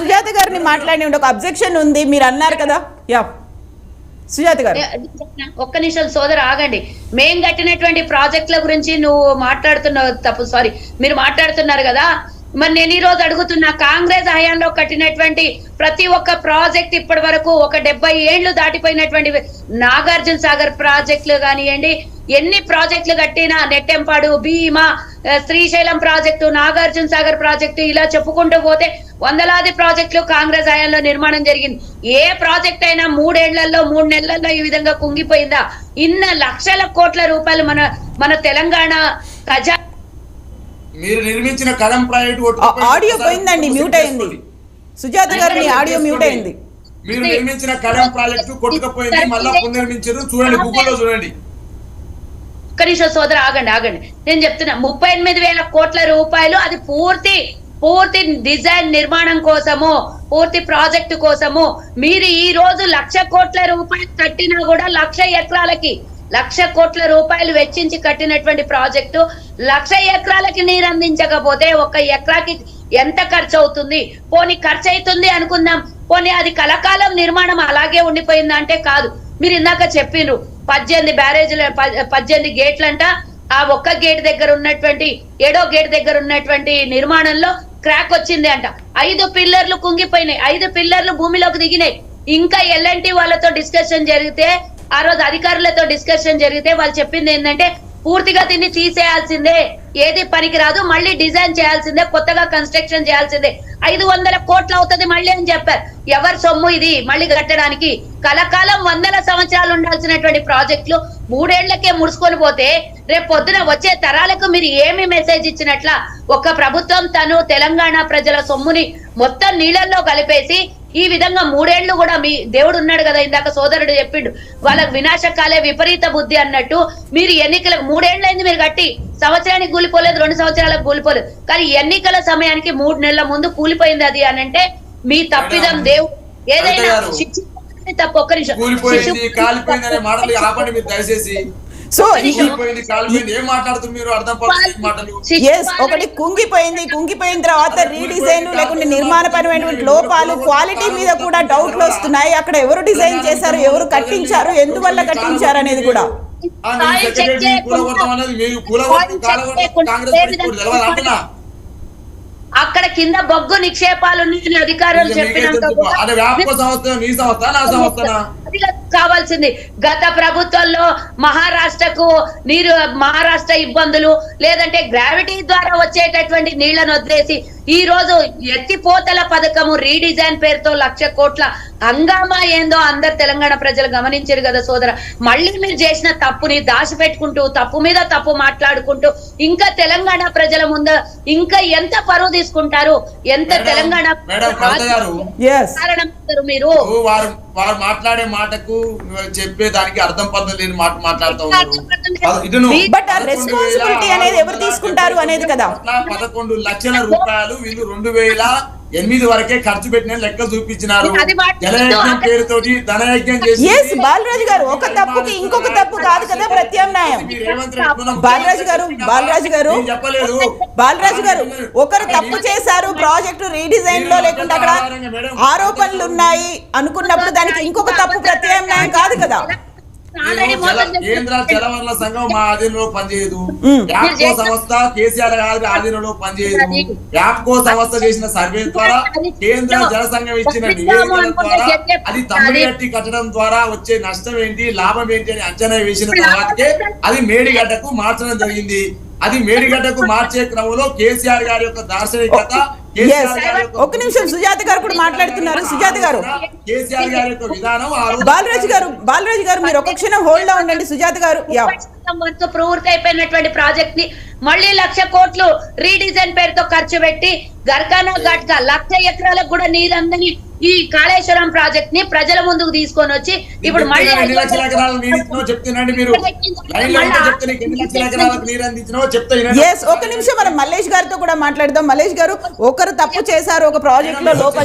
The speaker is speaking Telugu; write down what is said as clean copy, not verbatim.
సుజాత గారిని మాట్లాడి ఒక అబ్జెక్షన్ ఉంది మీరు అన్నారు కదా. యా సుజాత గారు ఒక్క నిమిషం సోదరు ఆగండి. మేం కట్టినటువంటి ప్రాజెక్టుల గురించి నువ్వు మాట్లాడుతున్నావు తప్పు, సారీ మీరు మాట్లాడుతున్నారు కదా. మరి నేను ఈ రోజు అడుగుతున్నా, కాంగ్రెస్ హయాంలో కట్టినటువంటి ప్రతి ఒక్క ప్రాజెక్ట్ ఇప్పటి వరకు ఒక 70 ఏళ్లు దాటిపోయినటువంటి నాగార్జున సాగర్ ప్రాజెక్టులు కానివ్వండి, ఎన్ని ప్రాజెక్టులు కట్టినా నెట్టెంపాడు, భీమా, శ్రీశైలం ప్రాజెక్టు, నాగార్జున సాగర్ ప్రాజెక్టు, ఇలా చెప్పుకుంటూ పోతే వందలాది ప్రాజెక్టులు కాంగ్రెస్ హయాంలో నిర్మాణం జరిగింది. ఏ ప్రాజెక్ట్ అయినా 3 ఏళ్లలో 3 నెలల్లో ఈ విధంగా కుంగిపోయిందా? ఇన్న లక్షల కోట్ల రూపాయలు మన తెలంగాణ ఖజా మీరు నిర్మించిన కలం ప్రాజెక్టు ఆడియో పోయిందండి, మ్యూట్ అయింది. సుజాత గారిని ఆడియో మ్యూట్ అయింది. మీరు నిర్మించిన కలం ప్రాజెక్టు కొట్టుకుపోయింది, మళ్ళా పునర్నిర్మించారు. చూడండి, గూగుల్లో చూడండి. కనీస సోదరు ఆగండి. నేను చెప్తున్నా 38,000 కోట్ల రూపాయలు అది పూర్తి డిజైన్ నిర్మాణం కోసము, పూర్తి ప్రాజెక్టు కోసము. మీరు ఈ రోజు 1,00,000 కోట్ల రూపాయలు కట్టినా కూడా 1,00,000 ఎకరాలకి 1,00,000 కోట్ల రూపాయలు వెచ్చించి కట్టినటువంటి ప్రాజెక్టు 1,00,000 ఎకరాలకి నీరు అందించకపోతే 1 ఎకరాకి ఎంత ఖర్చు అవుతుంది? పోనీ ఖర్చు అవుతుంది అనుకుందాం, పోనీ అది కలకాలం నిర్మాణం అలాగే ఉండిపోయిందా అంటే కాదు. మీరు ఇందాక చెప్పిండ్రు 18 బ్యారేజీలు, 18 గేట్లంట. ఆ ఒక్క గేట్ దగ్గర ఉన్నటువంటి 7వ గేట్ దగ్గర ఉన్నటువంటి నిర్మాణంలో క్రాక్ వచ్చింది అంట. 5 పిల్లర్లు కుంగిపోయినాయి, 5 పిల్లర్లు భూమిలోకి దిగినాయి. ఇంకా ఎల్ఎన్టీ వాళ్ళతో డిస్కషన్ జరిగితే, ఆ రోజు అధికారులతో డిస్కషన్ జరిగితే వాళ్ళు చెప్పింది ఏంటంటే పూర్తిగా దీన్ని తీసేయాల్సిందే, ఏది పనికిరాదు, మళ్ళీ డిజైన్ చేయాల్సిందే, కొత్తగా కన్స్ట్రక్షన్ చేయాల్సిందే, 500 కోట్లు అవుతుంది మళ్ళీ అని చెప్పారు. ఎవరి సొమ్ము ఇది మళ్ళీ కట్టడానికి? కలకాలం 100 సంవత్సరాలు ఉండాల్సినటువంటి ప్రాజెక్టులు 3 ఏళ్లకే ముడుచుకొని పోతే రేపు పొద్దున వచ్చే తరాలకు మీరు ఏమి మెసేజ్ ఇచ్చినట్ల? ఒక ప్రభుత్వం తను తెలంగాణ ప్రజల సొమ్ముని మొత్తం నీళ్ళల్లో కలిపేసి ఈ విధంగా 3 ఏళ్లు కూడా, మీ దేవుడు ఉన్నాడు కదా, ఇందాక సోదరుడు చెప్పిండు వాళ్ళకి వినాశకాలే విపరీత బుద్ధి అన్నట్టు, మీరు ఎన్నికలకు 3 ఏళ్లైంది మీరు కట్టి, సంవత్సరానికి కూలిపోలేదు, 2 సంవత్సరాలకు కూలిపోలేదు, కానీ ఎన్నికల సమయానికి 3 నెలల ముందు కూలిపోయింది. అది అనంటే మీ తప్పిదం. దేవుడు ఏదైనా తప్పు. ఒక్క నిమిషం. సో ఒకటి కుంగిపోయిన తర్వాత రీడిజైన్ లేకుంటే నిర్మాణపరమైనటువంటి లోపాలు, క్వాలిటీ మీద కూడా డౌట్లు వస్తున్నాయి. అక్కడ ఎవరు డిజైన్ చేశారు, ఎవరు కట్టించారు, ఎందువల్ల కట్టించారు అనేది కూడా అక్కడ కింద బొగ్గు నిక్షేపాలు అధికారులు చెప్పినంత కావాల్సింది. గత ప్రభుత్వంలో మహారాష్ట్రకు మహారాష్ట్ర ఇబ్బందులు, లేదంటే గ్రావిటీ ద్వారా వచ్చేటటువంటి నీళ్లను వదిలేసి ఈ రోజు ఎత్తిపోతల పథకము రీడిజైన్ పేరుతో 1,00,000 కోట్ల హంగామా ఏందో అందరు తెలంగాణ ప్రజలు గమనించారు కదా సోదర. మళ్ళీ మీరు చేసిన తప్పుని దాచిపెట్టుకుంటూ, తప్పు మీద తప్పు మాట్లాడుకుంటూ ఇంకా తెలంగాణ ప్రజల ముందు ఇంకా ఎంత పరువు తీసుకుంటారు? ఎంత తెలంగాణ మీరు వారు మాట్లాడే మాటకు చెప్పే దానికి అర్థం పద్ధతి లేని మాట మాట్లాడుతూ ఉన్నారు. 11 లక్షల రూపాయలు వీళ్ళు 2008 వరకే ఖర్చు పెట్టిన లెక్క చూపించినారు. జలయజ్ఞం పేరుతోటి ధనయజ్ఞం చేసి బాలరాజు గారు ఒక తప్పుకి ఇంకొక తప్పు కాదు కదా ప్రత్యామ్నాయం. బాలరాజు గారు ఒకరు తప్పు చేశారు, ప్రాజెక్టు రీడిజైన్ లో లేకుండా అక్కడ ఆరోపణలు ఉన్నాయి అనుకున్నప్పుడు దానికి ఇంకొక తప్పు ప్రత్యామ్నాయం కాదు కదా. కేంద్ర జలవనరుల సంఘం మా ఆధీనంలో పనిచేయదు, యాప్కో సంస్థ కేసీఆర్ గారి ఆధీనంలో పనిచేయదు. యాప్కో సంస్థ చేసిన సర్వే ద్వారా, కేంద్ర జల సంఘం ఇచ్చిన నివేదికల ద్వారా, అది తమ్మిడి కట్టడం ద్వారా వచ్చే నష్టం ఏంటి, లాభం ఏంటి అని అంచనా వేసిన తర్వాతకే అది మేడిగడ్డకు మార్చడం జరిగింది. అది మేడిగడ్డకు మార్చే క్రమంలో కేసీఆర్ గారి యొక్క దార్శనికత, ఒక్క నిమిషం సుజాత గారు కూడా మాట్లాడుతున్నారు. సుజాత గారు, కేసీఆర్ గారి యొక్క విధానం, బాలరాజు గారు మీరు ఒక క్షణం హోల్డ్ లో ఉండండి. సుజాత గారు, పూర్తి అయిపోయినటువంటి ప్రాజెక్ట్ ని మళ్ళీ 1,00,000 కోట్లు రీడిజైన్ పేరుతో ఖర్చు పెట్టి గర్కానా ఘాట్ గా 1,00,000 ఎకరాలకు కూడా నీరందని ఈ కాళేశ్వరం ప్రాజెక్ట్ ని ప్రజల ముందుకు తీసుకొని వచ్చి ఇప్పుడు మళ్ళీ ఒక నిమిషం మనం మల్లేష్ గారితో కూడా మాట్లాడదాం. మల్లేష్ గారు, ఒకరు తప్పు చేశారు ఒక ప్రాజెక్ట్ లో లోపల